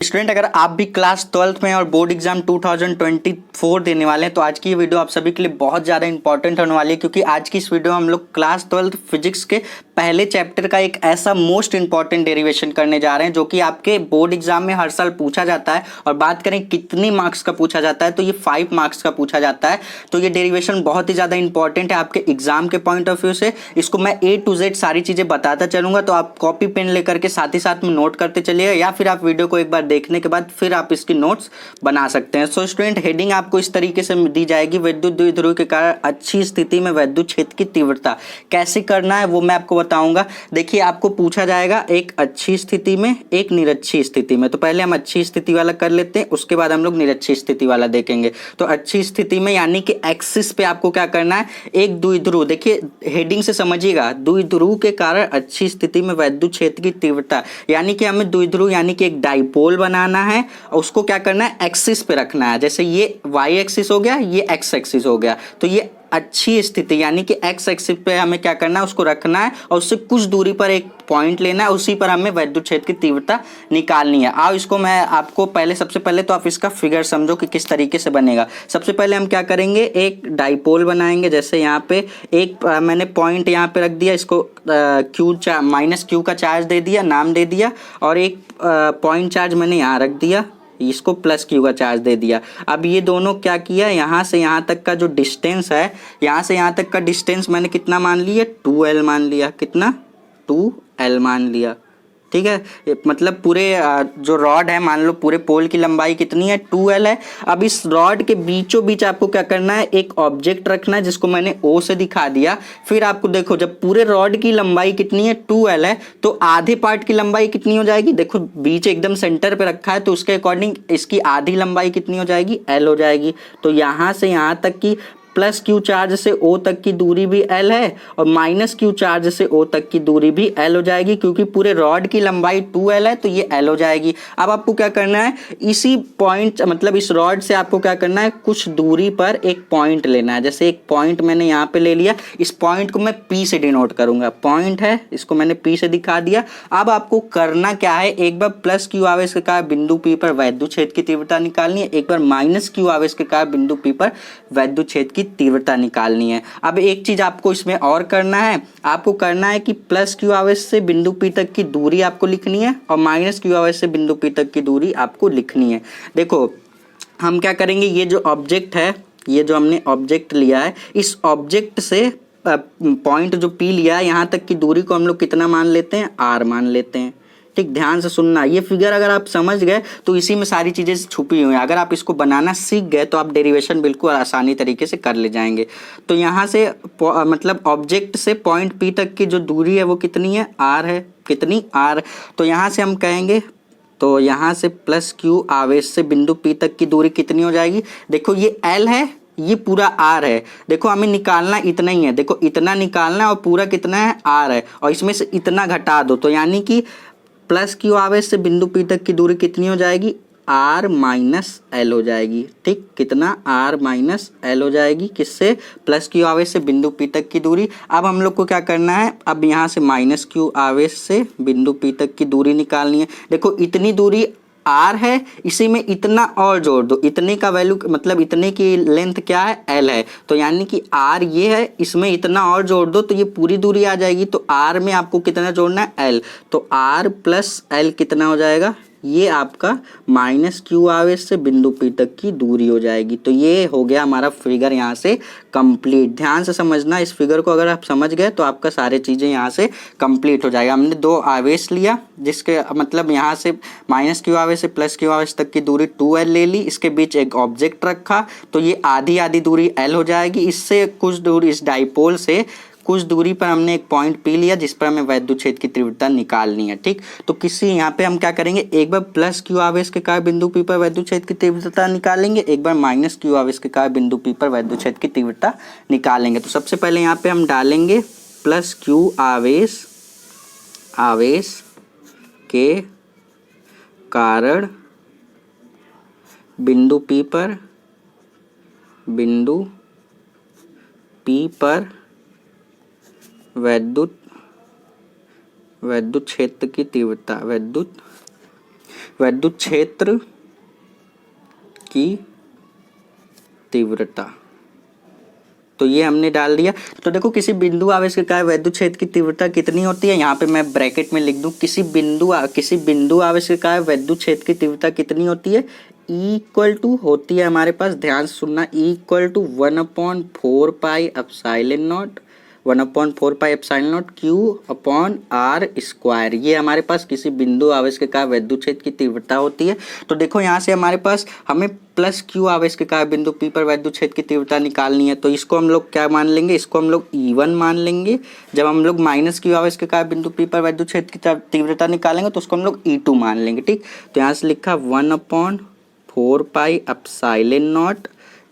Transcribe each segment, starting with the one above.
Student, अगर आप भी क्लास 12th में और बोर्ड एग्जाम 2024 देने वाले हैं तो आज की ये वीडियो आप सभी के लिए बहुत ज़्यादा इंपॉर्टेंट होने वाली है, क्योंकि आज की इस वीडियो में हम लोग क्लास 12th फिजिक्स के पहले चैप्टर का एक ऐसा मोस्ट इंपॉर्टेंट डेरिवेशन करने जा रहे हैं जो कि आपके बोर्ड एग्जाम में हर साल पूछा जाता है। और बात करें कितनी मार्क्स का पूछा जाता है तो ये 5 मार्क्स का पूछा जाता है। तो ये डेरिवेशन बहुत ही ज़्यादा इंपॉर्टेंट है आपके एग्जाम के पॉइंट ऑफ व्यू से। इसको मैं A to Z सारी चीज़ें बताता चलूंगा, तो आप कॉपी पेन लेकर के साथ ही साथ में नोट करते चलिएगा, या फिर आप वीडियो को एक बार देखने के बाद फिर आप इसकी नोट्स बना सकते हैं। सो स्टूडेंट, हेडिंग आपको इस तरीके से दी जाएगी, विद्युत द्विध्रुव के कारण अच्छी स्थिति में विद्युत क्षेत्र की तीव्रता कैसे करना है वो मैं आपको बताऊंगा। देखिए, आपको पूछा जाएगा एक अच्छी स्थिति में, एक निरक्षी स्थिति में। तो पहले हम अच्छी स्थिति वाला कर लेते हैं, उसके बाद हम लोग निरक्षी स्थिति वाला देखेंगे। तो अच्छी स्थिति में यानी कि एक्सिस पे आपको क्या करना है, एक द्विध्रुव, देखिए हेडिंग से समझिएगा, द्विध्रुव के कारण अच्छी स्थिति में विद्युत क्षेत्र की तीव्रता, यानी कि हमें द्विध्रुव यानी कि एक डाइपोल बनाना है और उसको क्या करना है, एक्सिस पे रखना है। जैसे ये वाई एक्सिस हो गया, ये एक्स एक्सिस हो गया, तो ये अच्छी स्थिति यानी कि एक्स एक्सिस पे हमें क्या करना है, उसको रखना है और उससे कुछ दूरी पर एक पॉइंट लेना है, उसी पर हमें विद्युत क्षेत्र की तीव्रता निकालनी है। आओ इसको मैं आपको सबसे पहले तो आप इसका फिगर समझो कि किस तरीके से बनेगा। सबसे पहले हम क्या करेंगे, एक डाइपोल बनाएंगे। जैसे यहाँ पे एक मैंने पॉइंट यहाँ पे रख दिया, इसको माइनस क्यू का चार्ज दे दिया, नाम दे दिया, और एक पॉइंट चार्ज मैंने यहाँ रख दिया, इसको प्लस क्यू का चार्ज दे दिया। अब ये दोनों क्या किया, यहाँ से यहाँ तक का जो डिस्टेंस है, यहाँ से यहाँ तक का डिस्टेंस मैंने कितना मान लिया, 2L मान लिया। कितना, 2L मान लिया। ठीक है, मतलब पूरे जो रॉड है, मान लो पूरे पोल की लंबाई कितनी है, 2L है। अब इस रॉड के बीचों बीच आपको क्या करना है, एक ऑब्जेक्ट रखना है जिसको मैंने O से दिखा दिया। फिर आपको देखो, जब पूरे रॉड की लंबाई कितनी है, 2L है, तो आधे पार्ट की लंबाई कितनी हो जाएगी, देखो बीच एकदम सेंटर पे रखा है, तो उसके अकॉर्डिंग इसकी आधी लंबाई कितनी हो जाएगी, L हो जाएगी। तो यहाँ से यहाँ तक की प्लस क्यू चार्ज से O तक की दूरी भी L है और माइनस क्यू चार्ज से O तक की दूरी भी L हो जाएगी, क्योंकि पूरे रॉड की लंबाई 2L है तो ये L हो जाएगी। अब आपको क्या करना है, इसी पॉइंट मतलब इस रॉड से आपको क्या करना है, कुछ दूरी पर एक पॉइंट लेना है। जैसे एक पॉइंट मैंने यहाँ पे ले लिया, इस पॉइंट को मैं P से डिनोट करूंगा, पॉइंट है, इसको मैंने P से दिखा दिया। अब आपको करना क्या है, एक बार प्लस क्यू आवेश के कारण बिंदु P पर विद्युत क्षेत्र की तीव्रता निकालनी है, एक बार माइनस क्यू आवेश के कारण बिंदु P पर विद्युत क्षेत्र की तीव्रता निकालनी है। अब एक चीज आपको इसमें और करना है, आपको करना है कि प्लस क्यू आवेश से बिंदु P तक की दूरी आपको लिखनी है और माइनस क्यू आवेश से बिंदु P तक की दूरी आपको लिखनी है। देखो हम क्या करेंगे, ये जो ऑब्जेक्ट है, ये जो हमने ऑब्जेक्ट लिया है, इस ऑब्जेक्ट से पॉइंट जो P लिया है यहाँ तक की दूरी को हम लोग कितना मान लेते हैं, R मान लेते हैं। ठीक, ध्यान से सुनना, ये फिगर अगर आप समझ गए तो इसी में सारी चीजें छुपी हुई हैं। अगर आप इसको बनाना सीख गए तो आप डेरिवेशन बिल्कुल आसानी तरीके से कर ले जाएंगे। तो यहाँ से मतलब ऑब्जेक्ट से पॉइंट P तक की जो दूरी है वो कितनी है, R है। कितनी, R। तो यहाँ से हम कहेंगे, तो यहाँ से प्लस क्यू आवेश से बिंदु P तक की दूरी कितनी हो जाएगी, देखो ये L है, ये पूरा R है। देखो हमें निकालना इतना ही है, देखो इतना निकालना है और पूरा कितना है, R है, और इसमें से इतना घटा दो, तो यानी कि प्लस क्यू आवेश से बिंदु P तक की दूरी कितनी हो जाएगी, R माइनस L हो जाएगी। ठीक, कितना, R माइनस L हो जाएगी, किससे, प्लस क्यू आवेश से बिंदु P तक की दूरी। अब हम लोग को क्या करना है, अब यहाँ से माइनस क्यू आवेश से बिंदु P तक की दूरी निकालनी है। देखो इतनी दूरी R है, इसी में इतना और जोड़ दो, इतने का वैल्यू मतलब इतने की लेंथ क्या है, L है, तो यानी कि R ये है, इसमें इतना और जोड़ दो तो ये पूरी दूरी आ जाएगी। तो R में आपको कितना जोड़ना है, L, तो R प्लस L कितना हो जाएगा, ये आपका माइनस क्यू आवेश से बिंदु P तक की दूरी हो जाएगी। तो ये हो गया हमारा फिगर यहाँ से कंप्लीट। ध्यान से समझना, इस फिगर को अगर आप समझ गए तो आपका सारे चीज़ें यहाँ से कंप्लीट हो जाएगा। हमने दो आवेश लिया, जिसके मतलब यहाँ से माइनस क्यू आवेश से प्लस क्यू आवेश तक की दूरी 2L ले ली, इसके बीच एक ऑब्जेक्ट रखा, तो ये आधी आधी दूरी L हो जाएगी। इससे कुछ दूर, इस डाइपोल से कुछ दूरी पर हमने एक पॉइंट P लिया जिस पर हमें विद्युत क्षेत्र की तीव्रता निकालनी है। ठीक, तो किसी यहाँ पे हम क्या करेंगे, एक बार प्लस क्यू आवेश के कारण बिंदु P पर विद्युत क्षेत्र की तीव्रता निकालेंगे, एक बार माइनस क्यू आवेश के कारण बिंदु P पर विद्युत क्षेत्र की तीव्रता निकालेंगे। तो सबसे पहले यहाँ पे हम डालेंगे प्लस क्यू आवेश के कारण बिंदु P पर विद्युत क्षेत्र की तीव्रता, विद्युत विद्युत क्षेत्र की तीव्रता, तो ये हमने डाल दिया। तो देखो किसी बिंदु आवेश के कारण विद्युत क्षेत्र की तीव्रता कितनी होती है, यहाँ पे मैं ब्रैकेट में लिख दूं, किसी बिंदु आवेश के कारण विद्युत क्षेत्र की तीव्रता कितनी होती है, इक्वल टू होती है हमारे पास, ध्यान से सुनना, equal to 1/4 pi epsilon naught, 1/4 pi epsilon naught Q upon R square. ये हमारे पास किसी बिंदु आवेश के कारण विद्युत क्षेत्र की तीव्रता होती है। तो देखो यहाँ से हमारे पास हमें प्लस क्यू आवेश के कारण बिंदु पी पर विद्युत क्षेत्र की तीव्रता निकालनी है। तो इसको हम लोग क्या मान लेंगे, इसको हम लोग E1 मान लेंगे। जब हम लोग माइनस क्यू आवेश के कारण बिंदु पी पर विद्युत क्षेत्र की तीव्रता निकालेंगे तो उसको हम लोग E2 मान लेंगे। ठीक, तो यहाँ से लिखा 1/4 पाई एप्सिलॉन नॉट,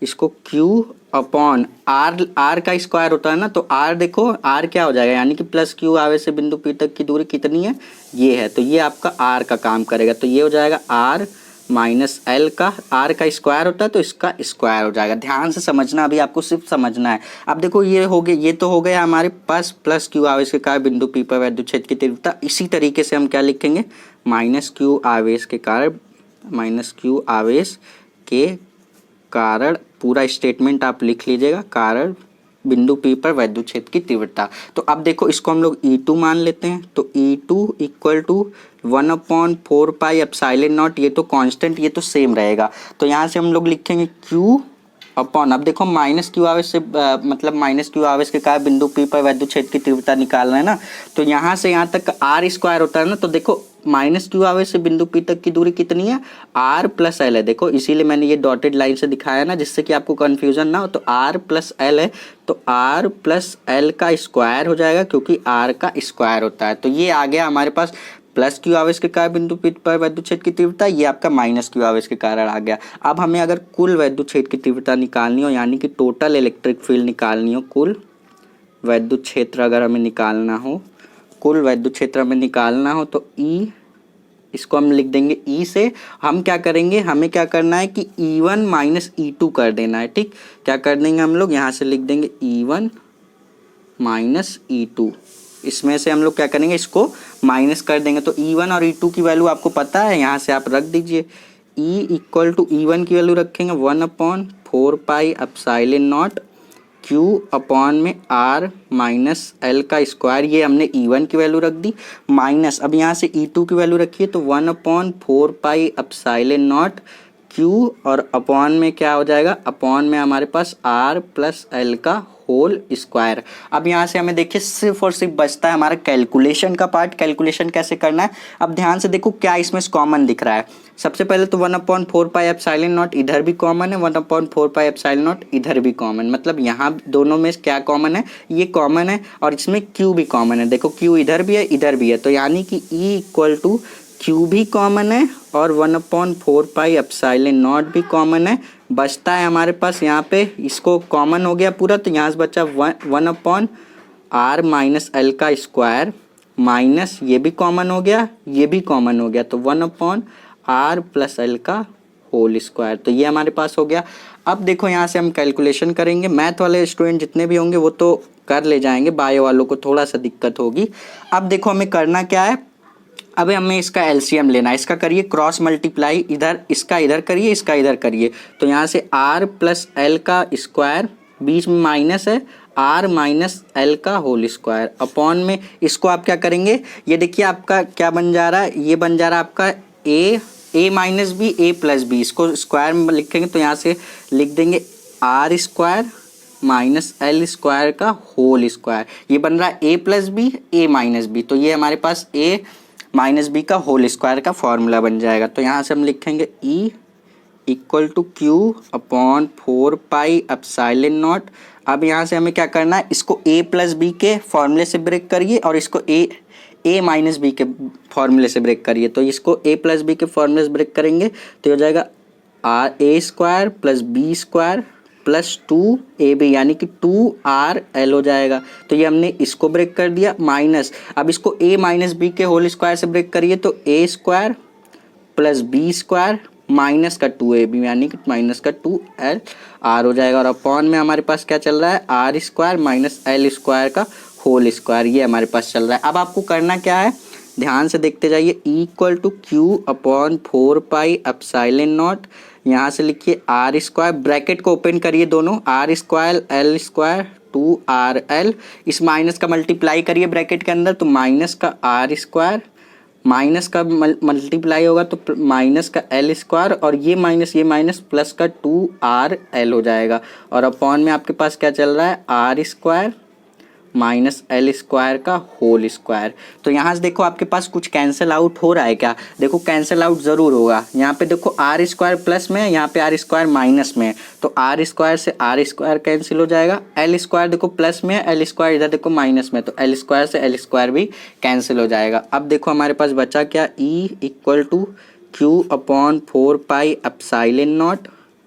इसको क्यू अपॉन आर का स्क्वायर होता है ना, तो आर देखो आर क्या हो जाएगा, यानी कि प्लस क्यू आवेश से बिंदु पी तक की दूरी कितनी है, ये है, तो ये आपका आर का काम करेगा। तो ये हो जाएगा आर माइनस एल का, आर का स्क्वायर होता है तो इसका स्क्वायर हो जाएगा। ध्यान से समझना, अभी आपको सिर्फ समझना है। अब देखो ये हो गया, ये तो हो गया हमारे पास प्लस क्यू आवेश के कारण बिंदु पी पर विद्युत क्षेत्र की तीव्रता। इसी तरीके से हम क्या लिखेंगे, माइनस क्यू आवेश के कारण, माइनस क्यू आवेश के कारण, पूरा स्टेटमेंट आप लिख लीजिएगा, कारण बिंदु पी पर विद्युत क्षेत्र की तीव्रता। तो अब देखो इसको हम लोग E2 मान लेते हैं, तो E2 equal to 1/4 pi epsilon naught, ये तो कांस्टेंट, ये तो सेम रहेगा। तो यहाँ से हम लोग लिखेंगे Q अपॉन, अब देखो माइनस क्यू आवेश से मतलब माइनस क्यू आवेश के कारण बिंदु पी पर विद्युत क्षेत्र की तीव्रता निकालना है ना, तो यहाँ से यहाँ तक आर स्क्वायर होता है ना, तो देखो माइनस क्यू आवेश से बिंदु पी तक की दूरी कितनी है, आर प्लस एल है। देखो इसीलिए मैंने ये डॉटेड लाइन से दिखाया ना, जिससे कि आपको कंफ्यूजन ना हो। तो आर प्लस एल है, तो आर प्लस एल का स्क्वायर हो जाएगा, क्योंकि आर का स्क्वायर होता है। तो ये आ गया हमारे पास प्लस क्यू आवेश के कारण बिंदु पी पर विद्युत क्षेत्र की तीव्रता, ये आपका माइनस क्यू आवेश के कारण आ गया। अब हमें अगर कुल विद्युत क्षेत्र की तीव्रता निकालनी हो, यानी कि टोटल इलेक्ट्रिक फील्ड निकालनी हो, कुल विद्युत क्षेत्र अगर हमें निकालना हो, कुल विद्युत क्षेत्र हमें निकालना हो, तो ई, इसको हम लिख देंगे ई से। हम क्या करेंगे, हमें क्या करना है कि E1 माइनस E2 कर देना है। ठीक, क्या कर देंगे हम लोग, यहाँ से लिख देंगे E1 माइनस E2, इसमें से हम लोग क्या करेंगे, इसको माइनस कर देंगे। तो E1 और E2 की वैल्यू आपको पता है, यहाँ से आप रख दीजिए। E इक्वल टू E1 की वैल्यू रखेंगे 1/4 pi epsilon not Q upon में R माइनस एल का स्क्वायर, ये हमने E1 की वैल्यू रख दी, माइनस अब यहाँ से E2 की वैल्यू रखिए, तो 1/4 पाई एप्सिलॉन नॉट Q और अपॉन में क्या हो जाएगा, अपॉन में हमारे पास R प्लस एल का होल स्क्वायर। अब यहाँ से हमें देखिए सिर्फ और सिर्फ बचता है हमारा कैलकुलेशन का पार्ट। कैलकुलेशन कैसे करना है, अब ध्यान से देखो क्या इसमें कॉमन दिख रहा है। सबसे पहले तो 1/4 पाई एप्सिलॉन नॉट इधर भी कॉमन है, 1/4 पाई एप्सिलॉन नॉट इधर भी कॉमन, मतलब यहाँ दोनों में क्या कॉमन है, ये कॉमन है, और इसमें Q भी कॉमन है। देखो Q इधर भी है इधर भी है, तो यानी कि E इक्वल टू Q भी कॉमन है और 1/4 पाई एप्सिलॉन नॉट भी कॉमन है। बचता है हमारे पास यहाँ पे, इसको कॉमन हो गया पूरा, तो यहाँ से बचा 1/R माइनस एल का स्क्वायर, माइनस ये भी कॉमन हो गया, ये भी कॉमन हो गया, तो 1/R प्लस एल का होल स्क्वायर। तो ये हमारे पास हो गया। अब देखो यहाँ से हम कैलकुलेशन करेंगे। मैथ वाले स्टूडेंट जितने भी होंगे वो तो कर ले जाएंगे, बायो वालों को थोड़ा सा दिक्कत होगी। अब देखो हमें करना क्या है, अब हमें इसका एलसीएम लेना है। इसका करिए क्रॉस मल्टीप्लाई, इधर इसका इधर करिए, इसका इधर करिए, तो यहाँ से R प्लस एल का स्क्वायर, बीच में माइनस है, R माइनस एल का होल स्क्वायर, अपॉन में इसको आप क्या करेंगे, ये देखिए आपका क्या बन जा रहा है, ये बन जा रहा है आपका a minus B, a plus B, इसको स्क्वायर में लिखेंगे तो यहाँ से लिख देंगे R square minus L square का होल स्क्वायर, ये बन रहा है a plus B, a minus B, तो ये हमारे पास a माइनस बी का होल स्क्वायर का फॉर्मूला बन जाएगा। तो यहाँ से हम लिखेंगे E equal to Q upon 4 pi epsilon naught. अब यहाँ से हमें क्या करना है, इसको a प्लस बी के फॉर्मूले से ब्रेक करिए और इसको a माइनस बी के फॉर्मूले से ब्रेक करिए। तो इसको a प्लस बी के फॉर्मूले से ब्रेक करेंगे तो हो जाएगा a square plus B square plus 2ab, यानी कि 2RL हो जाएगा। तो ये हमने इसको ब्रेक कर दिया, माइनस अब इसको a माइनस बी के होल स्क्वायर से ब्रेक करिए तो a square plus B square minus का 2ab, यानी कि माइनस का 2LR हो जाएगा। और अपॉन में हमारे पास क्या चल रहा है, R square minus L square का होल स्क्वायर, ये हमारे पास चल रहा है। अब आपको करना क्या है, ध्यान से देखते जाइए, इक्वल टू Q/4πε0। यहाँ से लिखिए आर स्क्वायर, ब्रैकेट को ओपन करिए दोनों, are square L square 2RL, इस माइनस का मल्टीप्लाई करिए ब्रैकेट के अंदर, तो माइनस का आर स्क्वायर, माइनस का मल्टीप्लाई होगा तो माइनस का एल स्क्वायर, और ये माइनस प्लस का 2RL हो जाएगा। और अपॉन में आपके पास क्या चल रहा है, R square minus L square का होल स्क्वायर। तो यहाँ से देखो आपके पास कुछ कैंसिल आउट हो रहा है क्या, देखो कैंसिल आउट ज़रूर होगा। यहाँ पे देखो आर स्क्वायर प्लस में है, यहाँ पे आर स्क्वायर माइनस में है, तो आर स्क्वायर से आर स्क्वायर कैंसिल हो जाएगा। एल स्क्वायर देखो प्लस में है, एल स्क्वायर इधर देखो माइनस में, तो एल स्क्वायर से एल स्क्वायर भी कैंसिल हो जाएगा। अब देखो हमारे पास बचा क्या, ई इक्वल टू Q/4πε0।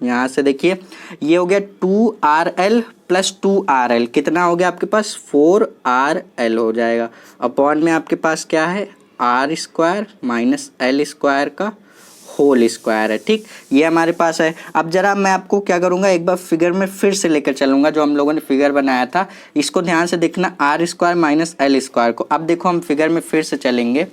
यहाँ से देखिए ये हो गया 2RL प्लस 2RL, कितना हो गया आपके पास 4RL हो जाएगा। अपॉन में आपके पास क्या है, R square minus L square का होल स्क्वायर है। ठीक, ये हमारे पास है। अब जरा मैं आपको क्या करूँगा, एक बार फिगर में फिर से लेकर चलूँगा, जो हम लोगों ने फिगर बनाया था, इसको ध्यान से देखना, R square minus L square को। अब देखो हम फिगर में फिर से चलेंगे,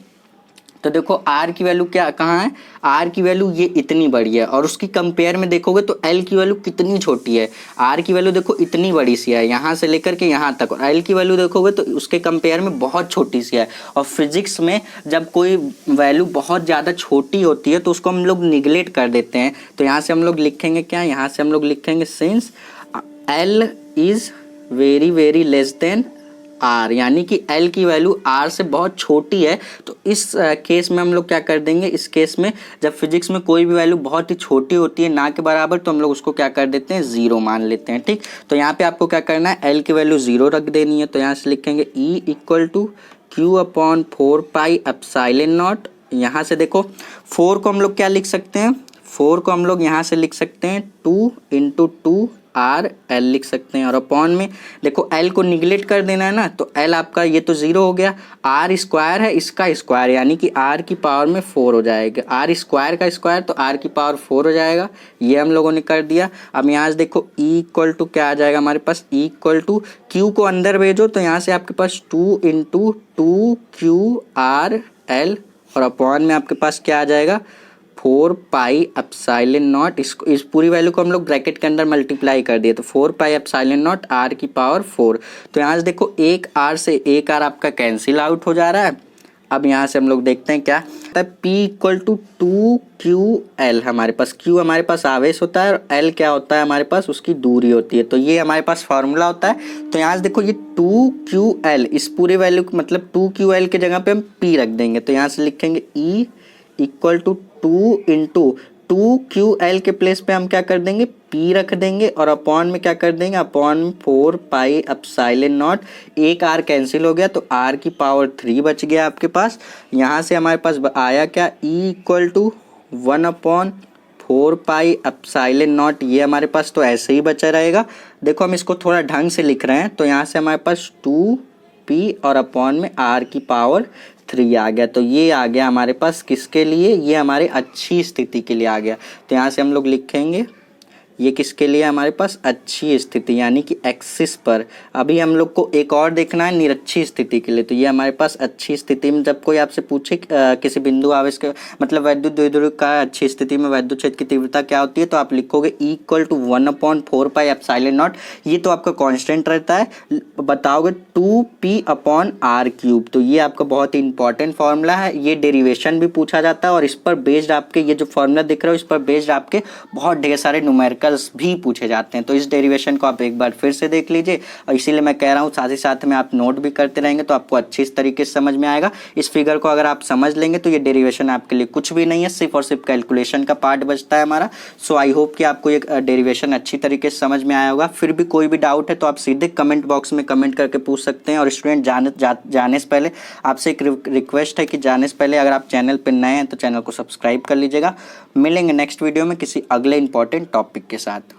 तो देखो आर की वैल्यू क्या कहाँ है, आर की वैल्यू ये इतनी बड़ी है, और उसकी कंपेयर में देखोगे तो एल की वैल्यू कितनी छोटी है। आर की वैल्यू देखो इतनी बड़ी सी है यहाँ से लेकर के यहाँ तक, और एल की वैल्यू देखोगे तो उसके कंपेयर में बहुत छोटी सी है। और फिजिक्स में जब कोई वैल्यू बहुत ज़्यादा छोटी होती है तो उसको हम लोग निगलेक्ट कर देते हैं। तो यहाँ से हम लोग लिखेंगे क्या, यहाँ से हम लोग लिखेंगे since L is very very less than R, यानी कि एल की वैल्यू आर से बहुत छोटी है। तो इस केस में हम लोग क्या कर देंगे, इस केस में जब फिजिक्स में कोई भी वैल्यू बहुत ही छोटी होती है ना के बराबर, तो हम लोग उसको क्या कर देते हैं, ज़ीरो मान लेते हैं। ठीक, तो यहाँ पे आपको क्या करना है, एल की वैल्यू ज़ीरो रख देनी है। तो यहाँ से लिखेंगे ई इक्वल टू Q/4πε0। यहाँ से देखो 4 को हम लोग क्या लिख सकते हैं, 4 को हम लोग यहाँ से लिख सकते हैं 2 × 2RL लिख सकते हैं। और अपॉन में देखो एल को निगलेक्ट कर देना है ना, तो एल आपका ये तो ज़ीरो हो गया, आर स्क्वायर है इसका स्क्वायर, यानी कि आर की पावर में 4 हो जाएगा, आर स्क्वायर का स्क्वायर तो आर की पावर 4 हो जाएगा। ये हम लोगों ने कर दिया। अब यहाँ से देखो ई इक्वल टू क्या आ जाएगा हमारे पास, ई इक्वल टू क्यू को अंदर भेजो, तो यहाँ से आपके पास 2 × 2QRL, और अपॉन में आपके पास क्या आ जाएगा 4πε0। इस पूरी वैल्यू को हम लोग ब्रैकेट के अंदर मल्टीप्लाई कर दिए, तो 4πε0 आर की पावर 4। तो यहाँ से देखो एक आर से एक आर आपका कैंसिल आउट हो जा रहा है। अब यहाँ से हम लोग देखते हैं क्या, P इक्वल टू 2QL, हमारे पास Q हमारे पास आवेश होता है और L क्या होता है हमारे पास, उसकी दूरी होती है। तो ये हमारे पास फॉर्मूला होता है। तो यहाँ से देखो ये 2QL, इस पूरे वैल्यू मतलब 2QL के जगह पे हम P रख देंगे। तो यहाँ से लिखेंगे E इक्वल टू 2 × 2QL के प्लेस पे हम क्या कर देंगे, P रख देंगे, और अपॉन में क्या कर देंगे, अपॉन 4πε0। एक आर कैंसिल हो गया तो आर की पावर 3 बच गया आपके पास। यहाँ से हमारे पास आया क्या, E इक्वल टू 1/4πε0। ये हमारे पास तो ऐसे ही बचा रहेगा। देखो हम इसको थोड़ा ढंग से लिख रहे हैं, तो यहाँ से हमारे पास 2P और अपॉन में आर की पावर 3 आ गया। तो ये आ गया हमारे पास किसके लिए, ये हमारे अच्छी स्थिति के लिए आ गया। तो यहाँ से हम लोग लिखेंगे ये किसके लिए हमारे पास, अच्छी स्थिति, यानी कि एक्सिस पर। अभी हम लोग को एक और देखना है निरक्षी स्थिति के लिए। तो ये हमारे पास अच्छी स्थिति में, जब कोई आपसे पूछे किसी बिंदु आवेश के मतलब वैद्युत द्विध्रुव का अच्छी स्थिति में वैद्युत क्षेत्र की तीव्रता क्या होती है, तो आप लिखोगे E इक्वल टू 1/4πε0। ये तो आपका कांस्टेंट रहता है, बताओगे 2P/r³। तो ये आपका बहुत ही इंपॉर्टेंट फॉर्मूला है, ये डेरिवेशन भी पूछा जाता है, और इस पर बेस्ड आपके ये जो फॉर्मूला दिख रहा है, इस पर बेस्ड आपके बहुत ढेर सारे न्यूमेरिकल भी पूछे जाते हैं। तो इस डेरिवेशन को आप एक बार फिर से देख लीजिए, और इसीलिए मैं कह रहा हूँ साथ ही साथ में आप नोट भी करते रहेंगे तो आपको अच्छी तरीके से समझ में आएगा। इस फिगर को अगर आप समझ लेंगे तो ये डेरिवेशन आपके लिए कुछ भी नहीं है, सिर्फ और सिर्फ कैलकुलेशन का पार्ट बचता है हमारा। सो आई होप कि आपको ये डेरिवेशन अच्छी तरीके से समझ में आया होगा। फिर भी कोई भी डाउट है तो आप सीधे कमेंट बॉक्स में कमेंट करके पूछ सकते हैं। और स्टूडेंट जाने से पहले आपसे एक रिक्वेस्ट है कि जाने से पहले अगर आप चैनल पर नए हैं तो चैनल को सब्सक्राइब कर लीजिएगा। मिलेंगे नेक्स्ट वीडियो में किसी अगले इंपॉर्टेंट टॉपिक के साथ।